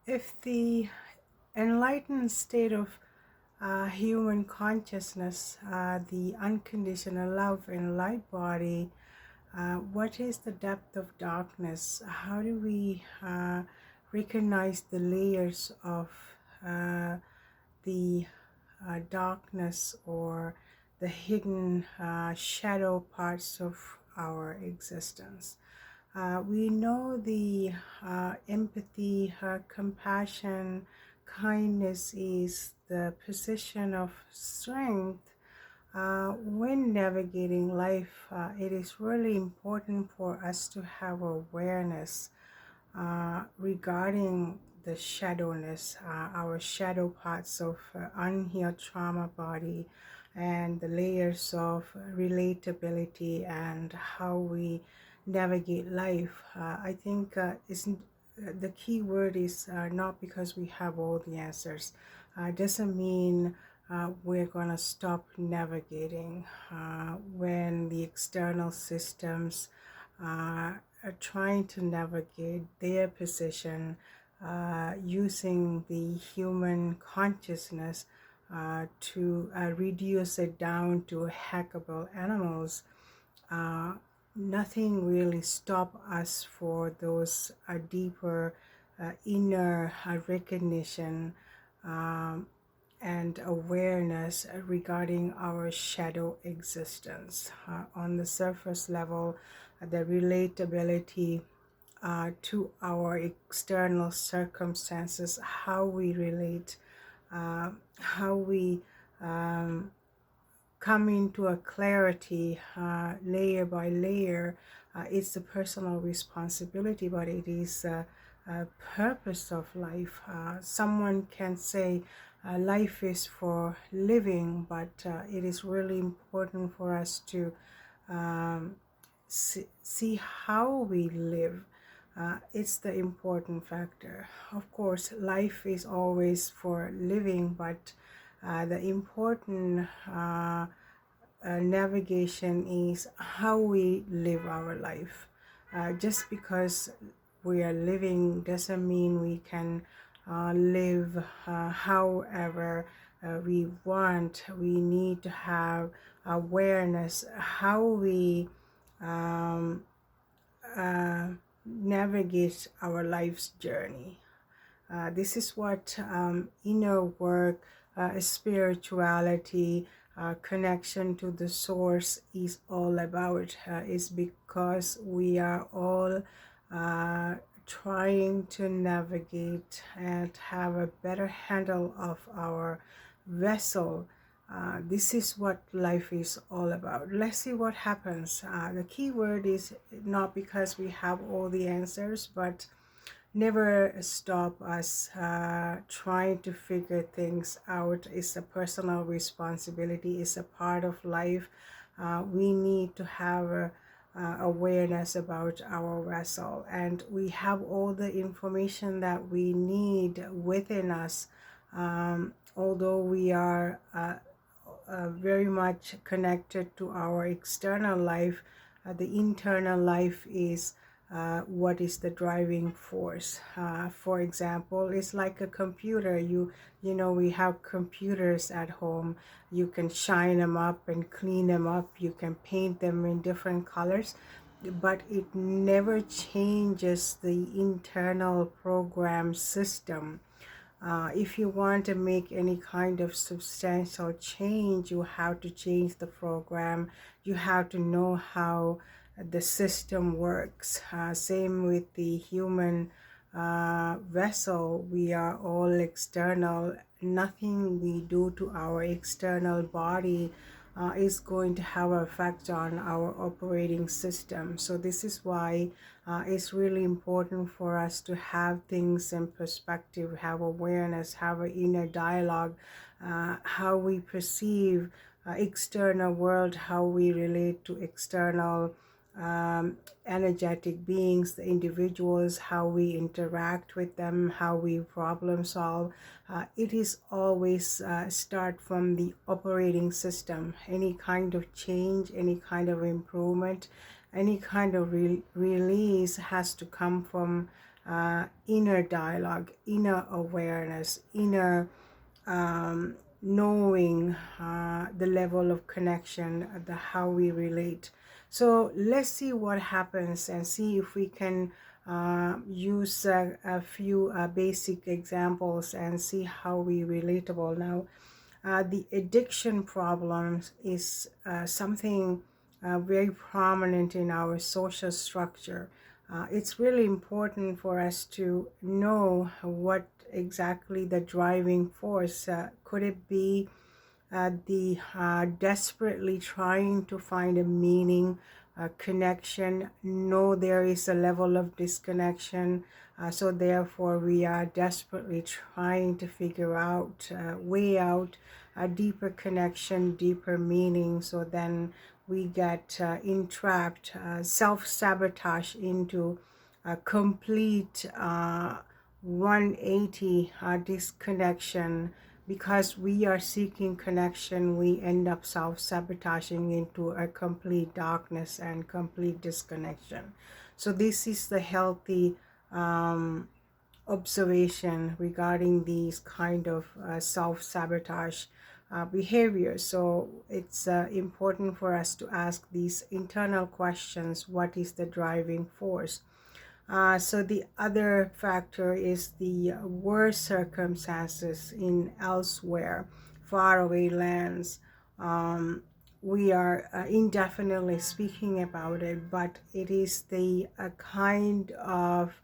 If the enlightened state of human consciousness, the unconditional love in light body, what is the depth of darkness? How do we recognize the layers of the darkness or the hidden shadow parts of our existence? We know the empathy, compassion, kindness is the position of strength. When navigating life, it is really important for us to have awareness regarding the shadowness, our shadow parts of unhealed trauma body, and the layers of relatability and how we navigate life. I think isn't the key word is not because we have all the answers. Doesn't mean we're gonna stop navigating when the external systems are trying to navigate their position using the human consciousness to reduce it down to hackable animals. uh, Nothing really stop us for those deeper inner recognition um, and awareness regarding our shadow existence. On the surface level, the relatability to our external circumstances, how we relate, how we um, come into a clarity layer by layer. It's a personal responsibility, but it is a purpose of life. Someone can say life is for living, but it is really important for us to see how we live. It's the important factor. Of course, life is always for living, but the important navigation is how we live our life. Just because we are living doesn't mean we can live however we want. We need to have awareness how we um, uh, navigate our life's journey. This is what inner work, spirituality, connection to the source is all about. Is because we are all trying to navigate and have a better handle of our vessel. This is what life is all about. Let's see what happens. The key word is not because we have all the answers, but never stop us trying to figure things out. It's a personal responsibility. It's a part of life. We need to have awareness about our vessel, and we have all the information that we need within us. Although we are very much connected to our external life, the internal life is what is the driving force. For example, it's like a computer. You know, we have computers at home. You can shine them up and clean them up. You can paint them in different colors, but it never changes the internal program system. If you want to make any kind of substantial change, you have to change the program. You have to know how the system works. Same with the human vessel. We are all external. Nothing we do to our external body is going to have an effect on our operating system. So this is why it's really important for us to have things in perspective, have awareness, have an inner dialogue, how we perceive external world, how we relate to external energetic beings, the individuals, how we interact with them, how we problem solve. It is always start from the operating system. Any kind of change, any kind of improvement, any kind of release has to come from inner dialogue, inner awareness, inner knowing, the level of connection, the how we relate. So let's see what happens and see if we can use a few basic examples and see how we relatable now. The addiction problems is something very prominent in our social structure. It's really important for us to know what exactly the driving force. Could it be the desperately trying to find a meaning, a connection? No, there is a level of disconnection. So therefore, we are desperately trying to figure out way out a deeper connection, deeper meaning. So then we get entrapped, self-sabotage into a complete 180 disconnection. Because we are seeking connection, we end up self-sabotaging into a complete darkness and complete disconnection. So this is the healthy observation regarding these kind of self-sabotage behaviors. So it's important for us to ask these internal questions. What is the driving force? So the other factor is the worse circumstances in elsewhere, faraway lands. We are indefinitely speaking about it, but it is the kind of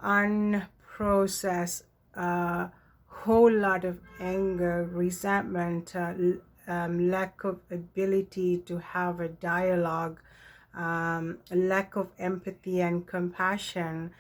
unprocessed whole lot of anger, resentment, lack of ability to have a dialogue, lack of empathy and compassion.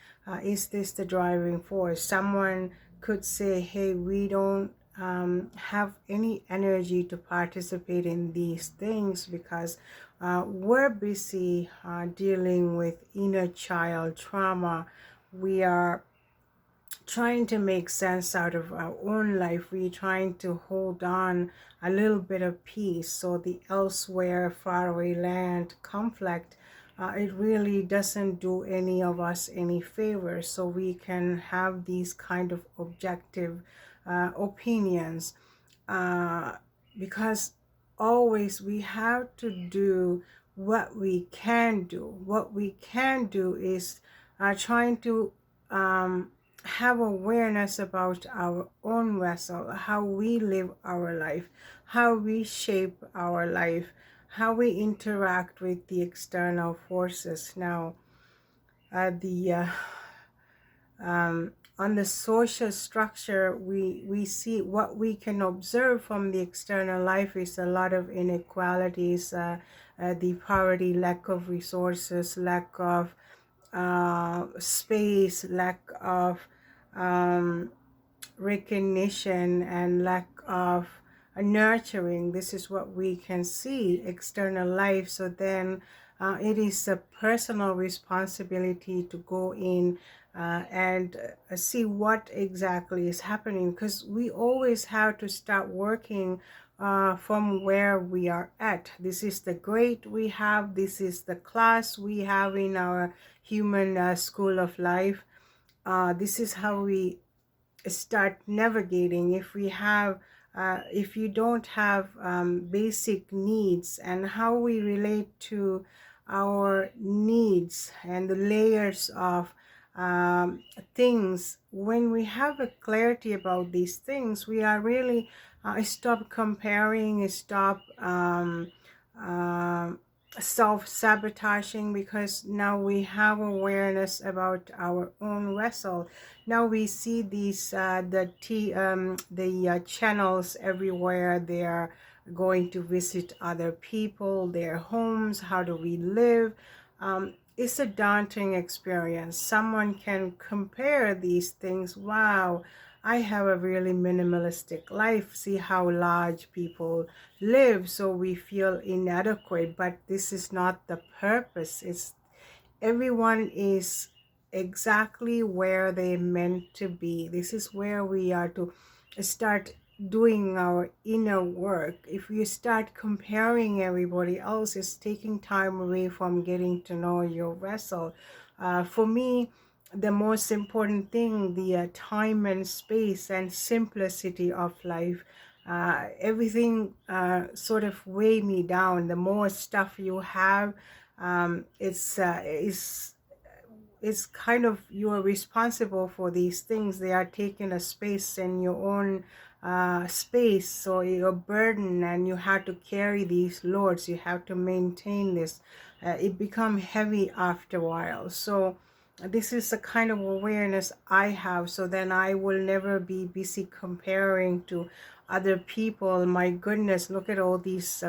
Is this the driving force? Someone could say, hey, we don't have any energy to participate in these things because we're busy dealing with inner child trauma. We are trying to make sense out of our own life. We're trying to hold on a little bit of peace. So the elsewhere, faraway land conflict, it really doesn't do any of us any favors. So we can have these kind of objective opinions, because always we have to do what we can do. What we can do is trying to have awareness about our own vessel, how we live our life, how we shape our life, how we interact with the external forces. Now, the on the social structure, we see what we can observe from the external life is a lot of inequalities, the poverty, lack of resources, lack of space, lack of recognition, and lack of nurturing. This is what we can see external life. So then it is a personal responsibility to go in and see what exactly is happening, because we always have to start working from where we are at. This is the grade we have, this is the class we have in our human school of life. This is how we start navigating. If we have if you don't have basic needs, and how we relate to our needs and the layers of things, when we have a clarity about these things, we are really stop comparing, stop self-sabotaging, because now we have awareness about our own vessel. Now we see these the channels everywhere. They are going to visit other people, their homes. How do we live? It's a daunting experience. Someone can compare these things. Wow, I have a really minimalistic life. See how large people live, so we feel inadequate. But this is not the purpose. It's everyone is exactly where they meant to be. This is where we are to start doing our inner work. If you start comparing everybody else, it's taking time away from getting to know your vessel. For me, the most important thing, the time and space and simplicity of life. Everything sort of weigh me down. The more stuff you have, it's kind of, you are responsible for these things. They are taking a space in your own space, so you're burdened and you have to carry these loads, you have to maintain this. It become heavy after a while. So this is the kind of awareness I have, so then I will never be busy comparing to other people. My goodness, look at all these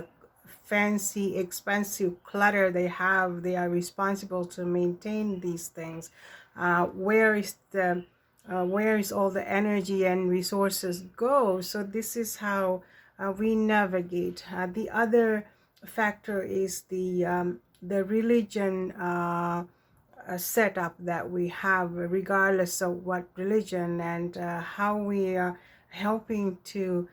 fancy, expensive clutter they have. They are responsible to maintain these things. Where is all the energy and resources go? So this is how we navigate. The other factor is the religion setup that we have, regardless of what religion, and how we are helping to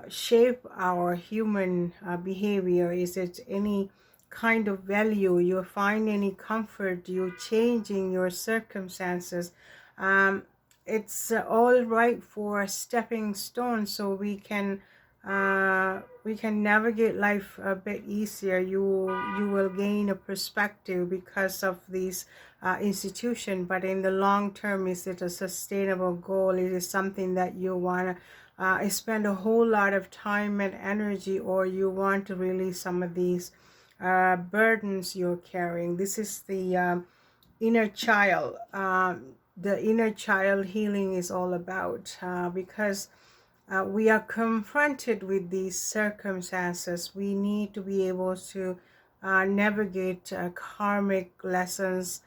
shape our human behavior. Is it any kind of value? You find any comfort? You changing your circumstances? Um, it's all right for a stepping stone, so we can navigate life a bit easier. You will gain a perspective because of these institution. But in the long term, is it a sustainable goal? Is it something that you want to spend a whole lot of time and energy, or you want to release some of these burdens you're carrying? This is the inner child. The inner child healing is all about, because we are confronted with these circumstances. We need to be able to navigate karmic lessons,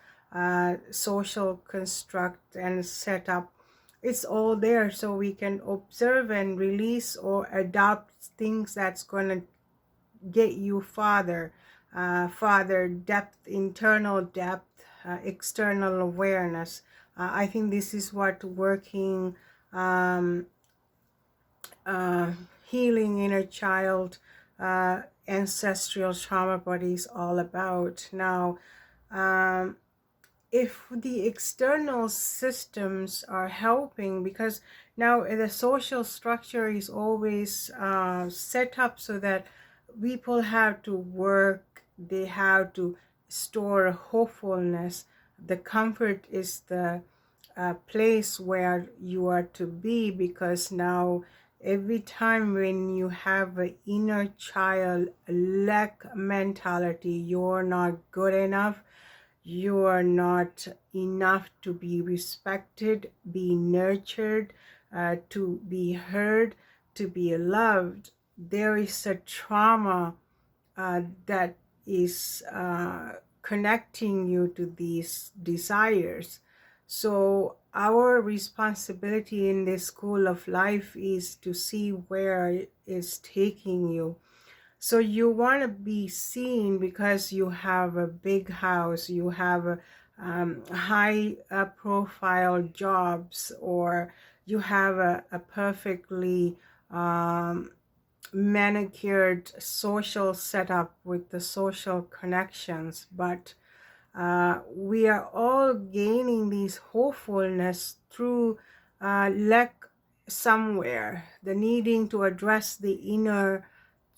social construct and setup. It's all there, so we can observe and release or adopt things that's going to get you farther depth, internal depth, external awareness. I think this is what working, um, healing inner child, ancestral trauma body is all about. Now, um, if the external systems are helping, because now the social structure is always set up so that people have to work, they have to store hopefulness. The comfort is the place where you are to be, because now every time when you have an inner child lack mentality, you're not good enough, you are not enough to be respected, be nurtured, to be heard, to be loved, there is a trauma that is connecting you to these desires. So our responsibility in this school of life is to see where it is taking you. So you want to be seen because you have a big house, you have a high profile jobs, or you have a perfectly manicured social setup with the social connections. But we are all gaining these hopefulness through lack somewhere, the needing to address the inner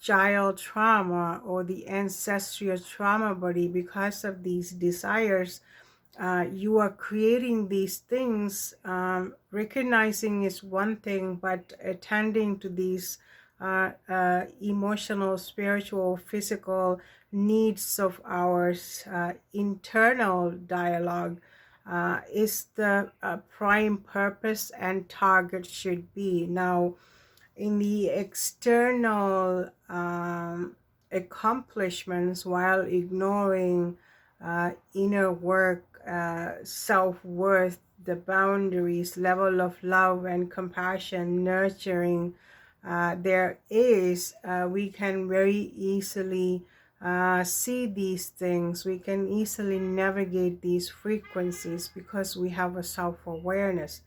child trauma or the ancestral trauma body. Because of these desires, you are creating these things. Recognizing is one thing, but attending to these emotional, spiritual, physical needs of ours, internal dialogue, is the prime purpose and target should be. Now, in the external accomplishments, while ignoring inner work, self-worth, the boundaries, level of love and compassion, nurturing, we can very easily see these things. We can easily navigate these frequencies because we have a self-awareness.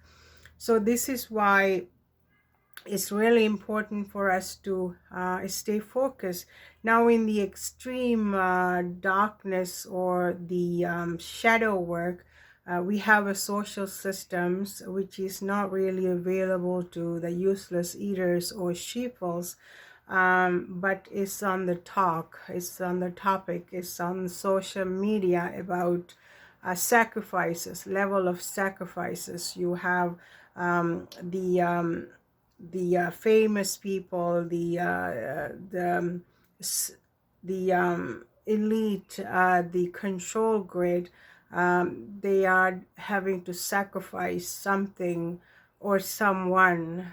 So this is why it's really important for us to stay focused. Now, in the extreme darkness or the shadow work, We have a social systems which is not really available to the useless eaters or sheeples, but it's on the talk, it's on the topic, it's on social media about level of sacrifices. You have the famous people, the elite, the control grid. They are having to sacrifice something or someone.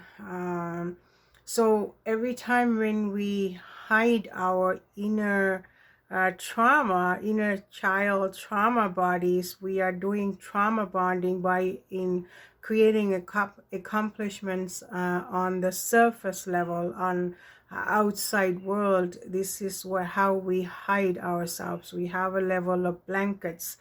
So every time when we hide our inner child trauma bodies, we are doing trauma bonding by in creating accomplishments on the surface level, on outside world. This is how we hide ourselves. We have a level of blankets.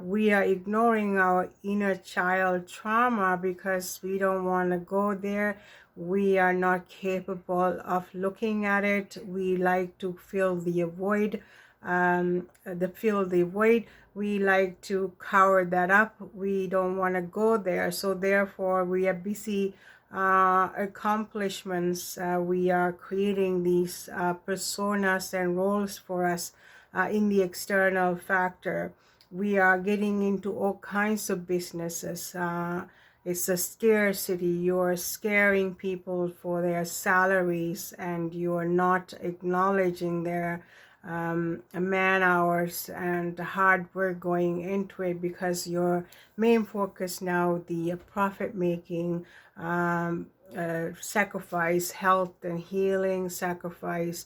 We are ignoring our inner child trauma because we don't want to go there. We are not capable of looking at it. We like to fill the void. We like to cover that up. We don't want to go there. So therefore, we are busy accomplishments. We are creating these personas and roles for us in the external factor. We are getting into all kinds of businesses. It's a scarcity. You're scaring people for their salaries, and you're not acknowledging their man hours and the hard work going into it, because your main focus now, the profit making, sacrifice health and healing, sacrifice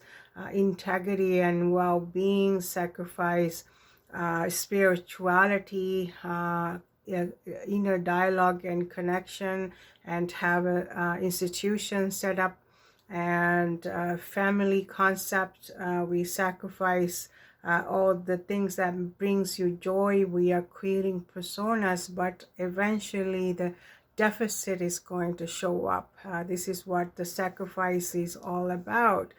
integrity and well-being, sacrifice spirituality, inner dialogue and connection, and have a institution set up, and family concept. We sacrifice all the things that brings you joy. We are creating personas, but eventually the deficit is going to show up. This is what the sacrifice is all about.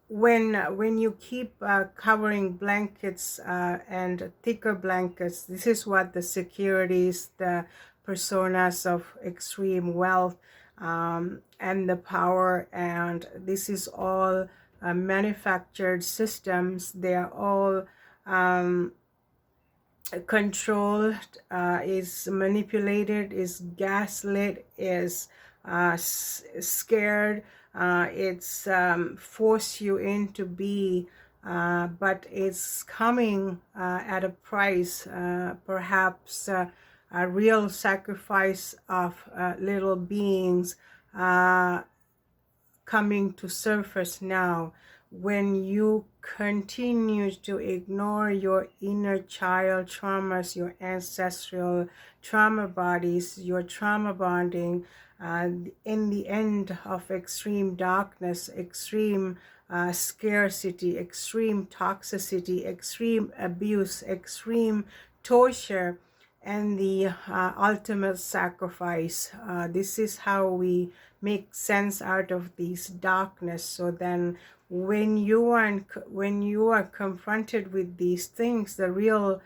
When you keep covering blankets and thicker blankets, this is what the securities, the personas of extreme wealth, and the power, and this is all manufactured systems. They are all controlled, is manipulated, is gaslit, is scared. It's force you into be, but it's coming at a price, perhaps a real sacrifice of little beings coming to surface now. When you continue to ignore your inner child traumas, your ancestral trauma bodies, your trauma bonding, in the end of extreme darkness, extreme scarcity, extreme toxicity, extreme abuse, extreme torture, and the ultimate sacrifice. This is how we make sense out of these darkness. So then when you are confronted with these things, the real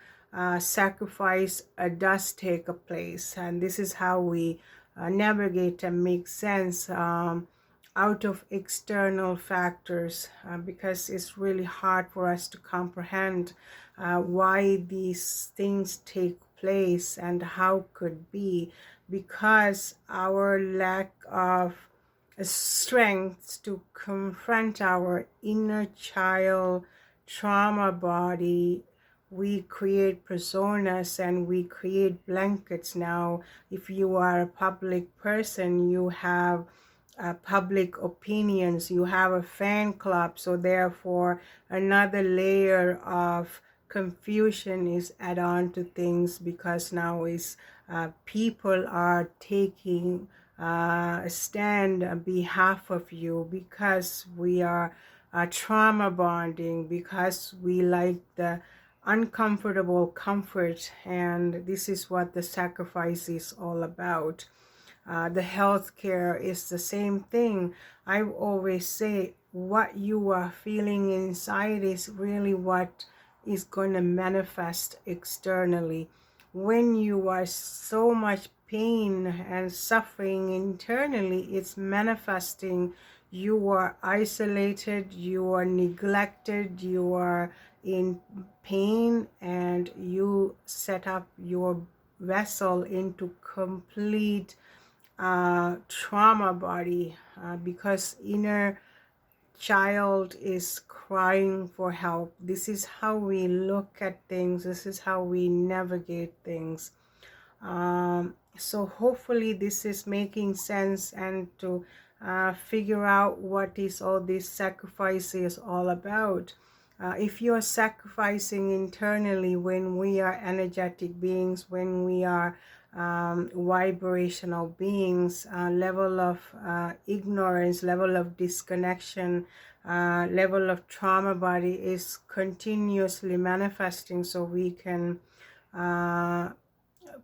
sacrifice does take a place. And this is how we navigate and make sense out of external factors, because it's really hard for us to comprehend why these things take place and how could be, because our lack of strength to confront our inner child trauma body. We create personas and we create blankets now. If you are a public person, you have public opinions, you have a fan club, so therefore another layer of confusion is add on to things, because now is people are taking a stand on behalf of you, because we are trauma bonding, because we like the uncomfortable comfort, and this is what the sacrifice is all about. The healthcare is the same thing. I always say what you are feeling inside is really what is going to manifest externally. When you are so much pain and suffering internally, it's manifesting. You are isolated, you are neglected, you are in pain, and you set up your vessel into complete trauma body, because inner child is crying for help. This is how we look at things. This is how we navigate things. So hopefully this is making sense, and to figure out what is all this sacrifice is all about. If you are sacrificing internally, when we are energetic beings, when we are vibrational beings, level of ignorance, level of disconnection, level of trauma body is continuously manifesting. So we can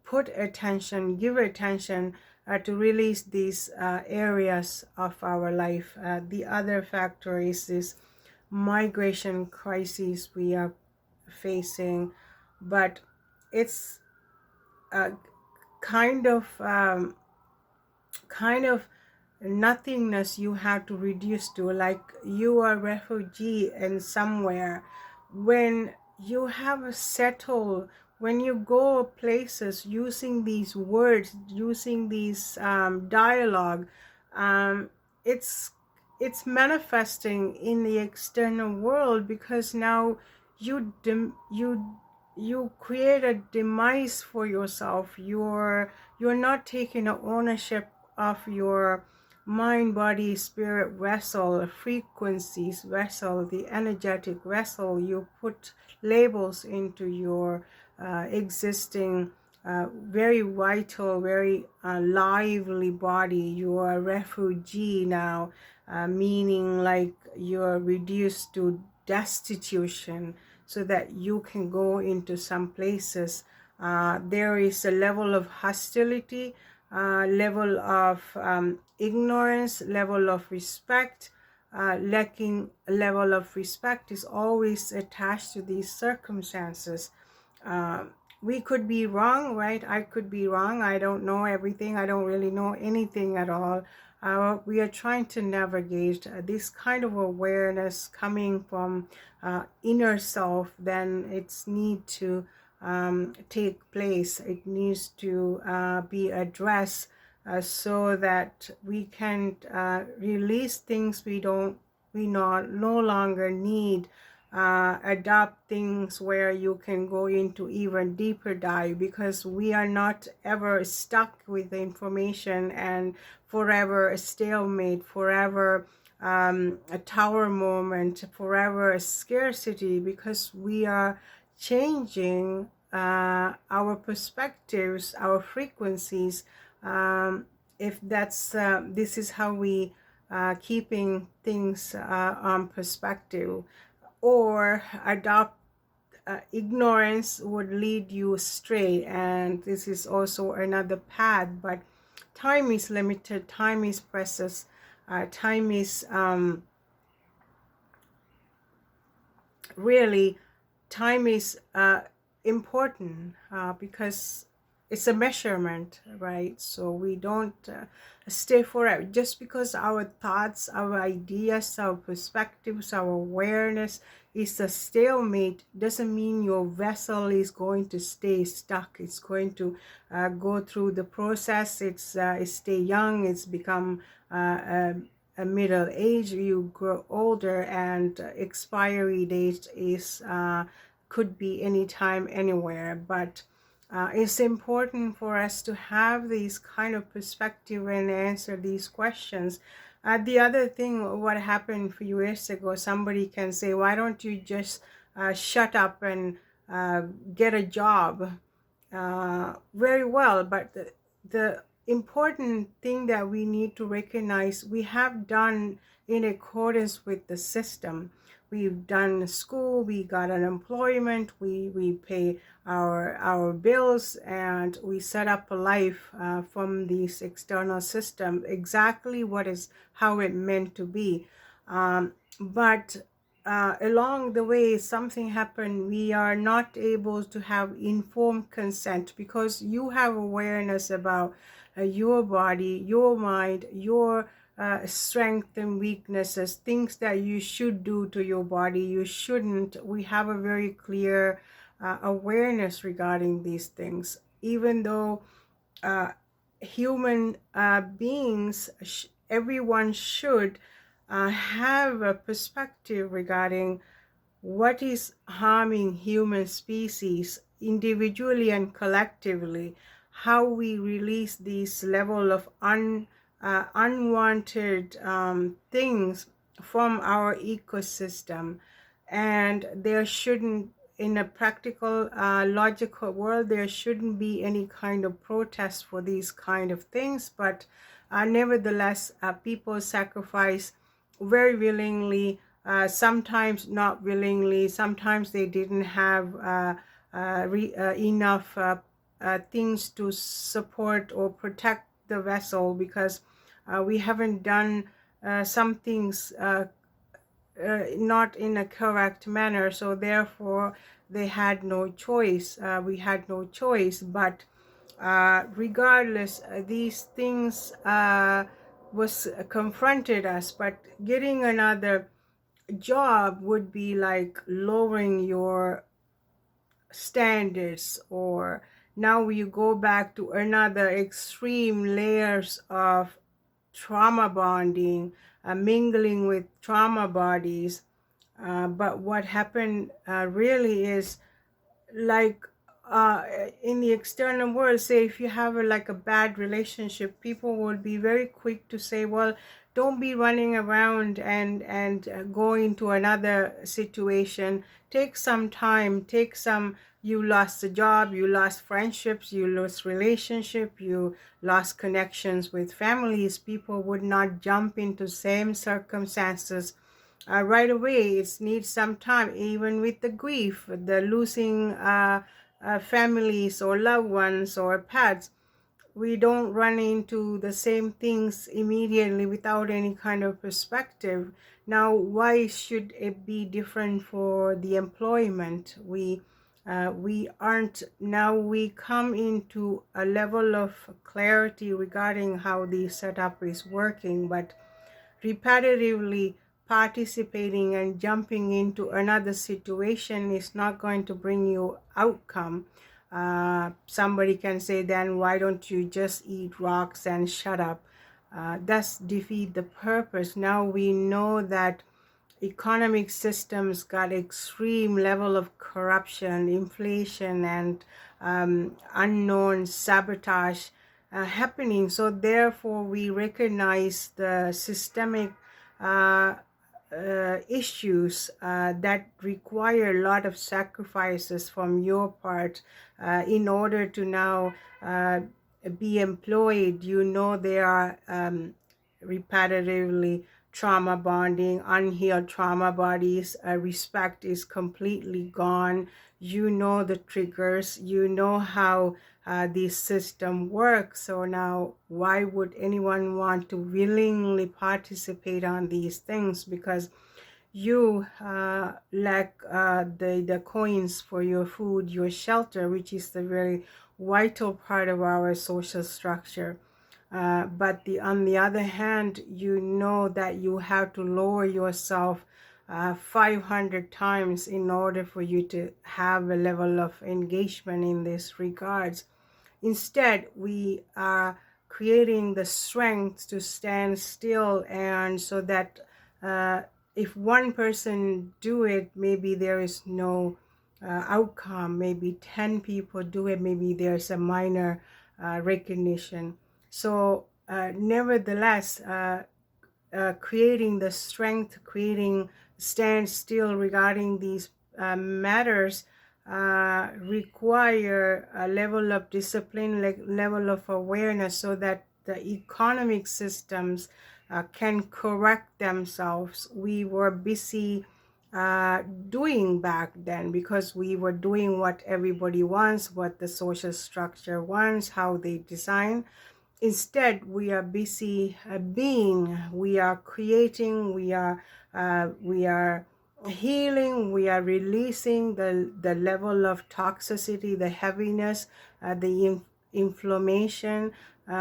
put attention, give attention to release these areas of our life. The other factor is this migration crisis we are facing, but it's kind of nothingness you have to reduce to, like you are a refugee in somewhere. When you have settled, when you go places using these words, using these dialogue, um, it's manifesting in the external world, because now you create a demise for yourself. You're not taking ownership of your mind, body, spirit vessel, frequencies vessel, the energetic vessel. You put labels into your existing very vital, very lively body. You are a refugee now, meaning like you're reduced to destitution, so that you can go into some places. There is a level of hostility, level of ignorance, level of respect. Lacking level of respect is always attached to these circumstances. uh, we could be wrong, right? I could be wrong. I don't know everything. I don't really know anything at all. We are trying to navigate this kind of awareness coming from inner self. Then it's need to take place. It needs to be addressed, so that we can release things we no longer need. Adopt things where you can go into even deeper dive, because we are not ever stuck with the information and forever a stalemate, forever a tower moment, forever a scarcity, because we are changing our perspectives, our frequencies. If that's this is how we keeping things on perspective. Or adopt ignorance would lead you astray, and this is also another path. But time is limited, time is precious, time is really, time is important, because it's a measurement, right? So we don't stay forever. Just because our thoughts, our ideas, our perspectives, our awareness is a stalemate, doesn't mean your vessel is going to stay stuck. It's going to go through the process. It's stay young. It's become a middle age. You grow older, and expiry date is could be anytime, anywhere. But it's important for us to have these kind of perspective and answer these questions. The other thing, what happened a few years ago, somebody can say, why don't you just shut up and get a job? Very well, but the important thing that we need to recognize, we have done in accordance with the system. We've done school, we got unemployment, we pay our bills, and we set up a life from this external system, exactly what is how it meant to be. But along the way something happened, we are not able to have informed consent because you have awareness about your body, your mind, your strength and weaknesses, things that you should do to your body, you shouldn't. We have a very clear awareness regarding these things, even though uh, human beings, everyone should have a perspective regarding what is harming human species individually and collectively, how we release these level of unwanted things from our ecosystem. And there shouldn't, in a practical logical world, there shouldn't be any kind of protest for these kind of things, but nevertheless people sacrifice very willingly, sometimes not willingly, sometimes they didn't have enough things to support or protect the vessel, because we haven't done some things not in a correct manner, so therefore they had no choice, we had no choice. But regardless, these things was confronted us, but getting another job would be like lowering your standards, or now you go back to another extreme layers of trauma bonding, mingling with trauma bodies. But what happened really is, like in the external world, say if you have like a bad relationship, people would be very quick to say, well, don't be running around and go into another situation. Take some time, take some, you lost a job, you lost friendships, you lost relationship, you lost connections with families. People would not jump into same circumstances right away. It needs some time, even with the grief, the losing families or loved ones or pets. We don't run into the same things immediately without any kind of perspective. Now, why should it be different for the employment? We aren't, now we come into a level of clarity regarding how the setup is working, but repetitively participating and jumping into another situation is not going to bring you outcome. Somebody can say, then why don't you just eat rocks and shut up? That's defeat the purpose. Now we know that economic systems got extreme level of corruption, inflation, and unknown sabotage happening. So therefore we recognize the systemic uh, issues that require a lot of sacrifices from your part in order to now be employed. You know, there are repetitively trauma bonding, unhealed trauma bodies, respect is completely gone. You know the triggers, you know how this system works. So now why would anyone want to willingly participate on these things? Because you lack the coins for your food, your shelter, which is the very vital part of our social structure. But on the other hand, you know that you have to lower yourself 500 times in order for you to have a level of engagement in this regards. Instead, we are creating the strength to stand still, and so that if one person do it, maybe there is no outcome. Maybe 10 people do it, maybe there's a minor recognition. So nevertheless, creating the strength, creating stand still regarding these matters require a level of discipline, like level of awareness, so that the economic systems can correct themselves. We were busy doing back then, because we were doing what everybody wants, what the social structure wants, how they design. Instead, we are busy being, we are creating, we are healing, we are releasing the level of toxicity, the heaviness, the inflammation.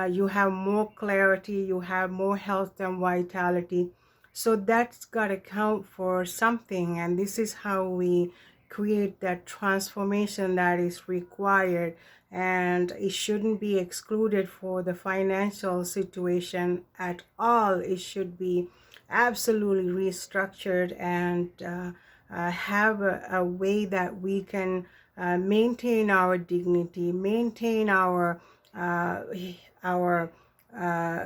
You have more clarity, you have more health and vitality. So that's got to count for something, and this is how we create that transformation that is required. And it shouldn't be excluded for the financial situation at all. It should be absolutely restructured and have a way that we can maintain our dignity, maintain uh, our uh,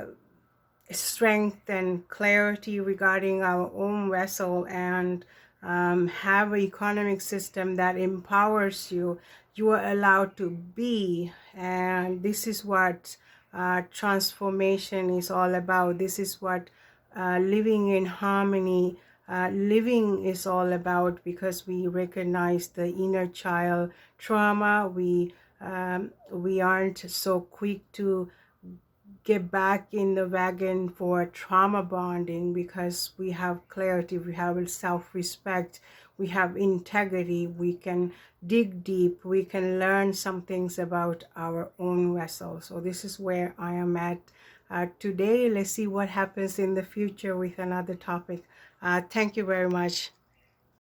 strength and clarity regarding our own vessel, and have an economic system that empowers you. You are allowed to be, and this is what transformation is all about. This is what living in harmony, living is all about, because we recognize the inner child trauma. We aren't so quick to get back in the wagon for trauma bonding, because we have clarity, we have self-respect, we have integrity, we can dig deep, we can learn some things about our own vessel. So this is where I am at today. Let's see what happens in the future with another topic. Thank you very much.